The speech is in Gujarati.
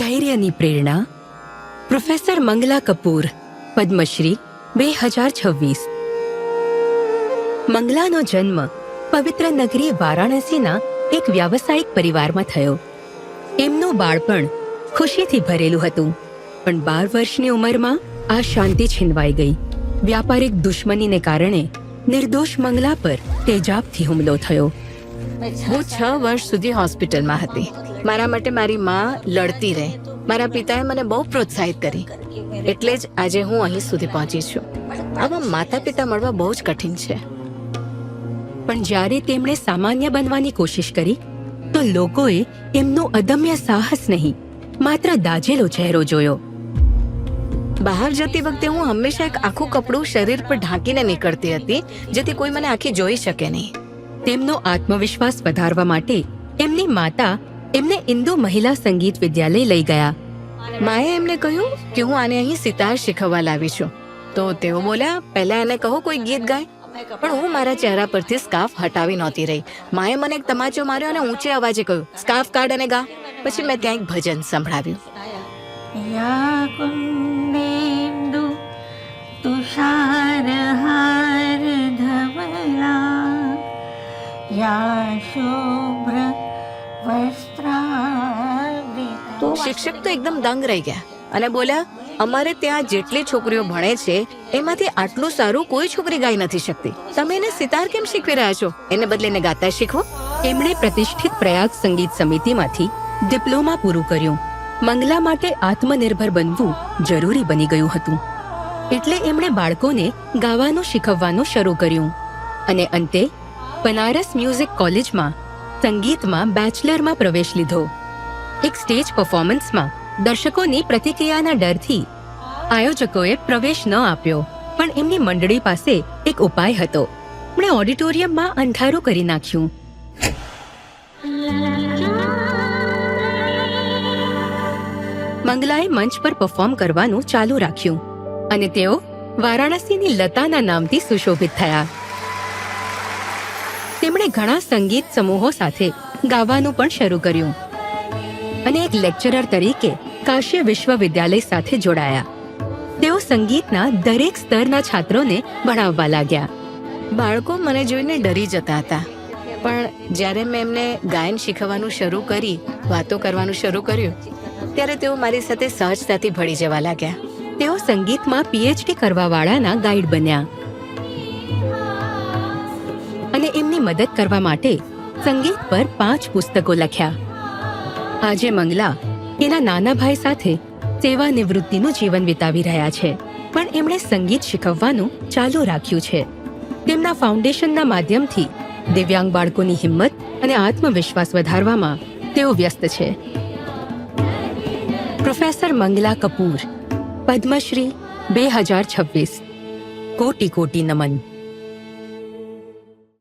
ધૈર્યની પ્રેરણા પ્રોફેસર મંગલા કપૂર, પદ્મશ્રી 2026. મંગલાનો જન્મ પવિત્ર નગરી વારાણસીના એક વ્યાવસાયિક પરિવારમાં થયો. એમનું બાળપણ ખુશીથી ભરેલું હતું, પણ 12 વર્ષની ઉંમરમાં આ શાંતિ છીનવાઈ ગઈ. વ્યાપારિક દુશ્મનીને કારણે નિર્દોષ મંગલા પર તેજાબથી હુમલો થયો. હું 6 વર્ષ સુધી હોસ્પિટલમાં હતી. મારા માટે મારી માં લડતી રહી. મારા પિતાએ મને બહુ પ્રોત્સાહિત કરી, એટલે જ આજે હું અહીં સુધી પહોંચી છું. આવા માતા પિતા મળવા બહુ જ કઠિન છે. પણ જ્યારે તેમણે સામાન્ય બનવાની કોશિશ કરી તો લોકોએ એમનું અદમ્ય સાહસ નહીં, માત્ર દાઝેલો ચહેરો જોયો. બહાર જતી વખતે હું હંમેશા એક આખું કપડું શરીર પર ઢાંકીને નીકળતી હતી, જેથી કોઈ મને આખી જોઈ શકે નહીં. તેમનો આત્મવિશ્વાસ વધારવા માટે એમની માતા એમને ઇન્દુ મહિલા સંગીત વિદ્યાલય લઈ ગયા. માએ એમને કહ્યું કે હું આને અહીં સિતાર શીખવવા લાવી છું. તો તેઓ બોલ્યા, પહેલા એને કહો કોઈ ગીત ગાય. પણ હું મારા ચહેરા પરથી સ્કાર્ફ હટાવી નહોતી રહી. માએ મને એક તમાચો માર્યો અને ઊંચે અવાજે કહ્યું, સ્કાર્ફ કાઢ અને ગા. પછી મેં ત્યાં એક ભજન સંભળાવ્યું. યા કુંદેન્દુ તુષારહાર ધવલા યા શુભ્ર વસ્ત્રાવૃતા. શિક્ષક તો એકદમ દંગ રહી ગયા અને બોલ્યા, અમારે ત્યાં જેટલી છોકરીઓ ભણે છે એમાંથી આટલું સારું કોઈ છોકરી ગાઈ નથી શકતી. તમે એને સિતાર કેમ શીખવી રહ્યા છો? એને બદલે એને ગાતા શીખવો. એમણે પ્રતિષ્ઠિત પ્રયાગ સંગીત સમિતિમાંથી ડિપ્લોમા પૂરું કર્યું. મંગલા માટે આત્મનિર્ભર બનવું જરૂરી બની ગયું હતું, એટલે એમણે બાળકોને ગાવાનું શીખવવાનું શરૂ કર્યું અને અંતે બનારસ મ્યુઝિક કોલેજમાં સંગીતમાં બેચલરમાં પ્રવેશ લીધો. એક સ્ટેજ પરફોર્મન્સમાં દર્શકોની પ્રતિક્રિયાના ડરથી આયોજકોએ પ્રવેશ ન આપ્યો, પણ એમની મંડળી પાસે એક ઉપાય હતો. એમણે ઓડિટોરિયમમાં અંધારું કરી નાખ્યું. મંગલાએ મંચ પર પરફોર્મ કરવાનું ચાલુ રાખ્યું અને તેઓ વારાણસીની લતાના નામથી સુશોભિત થયા. તેમણે ઘણા સંગીત સમૂહો સાથે ગાવાનું પણ શરૂ કર્યું અને એક લેક્ચરર તરીકે કાશી વિશ્વવિદ્યાલય સાથે જોડાયા. તેઓ સંગીતના દરેક સ્તરના છાત્રોને ભણાવવા લાગ્યા. બાળકો મને જોઈને ડરી જતા હતા, પણ જ્યારે મેં એમને ગાયન શીખવવાનું શરૂ કરી, વાતો કરવાનું શરૂ કર્યું, ત્યારે તેઓ મારી સાથે સહજતાથી ભળી જવા લાગ્યા. તેઓ સંગીતમાં પીએચડી કરવાવાળાના ગાઈડ બન્યા અને એમની મદદ કરવા માટે સંગીત પર 5 પુસ્તકો લખ્યા. આજે મંગલા એના નાના ભાઈ સાથે સેવા નિવૃત્તિનું જીવન વિતાવી રહ્યા છે, પણ એમણે સંગીત શીખવવાનું ચાલુ રાખ્યું છે. તેમના ફાઉન્ડેશનના માધ્યમથી દિવ્યાંગ બાળકોની હિંમત અને આત્મવિશ્વાસ વધારવામાં તેઓ વ્યસ્ત છે. પ્રોફેસર મંગલા કપૂર, પદ્મશ્રી 2026. કોટી કોટી નમન.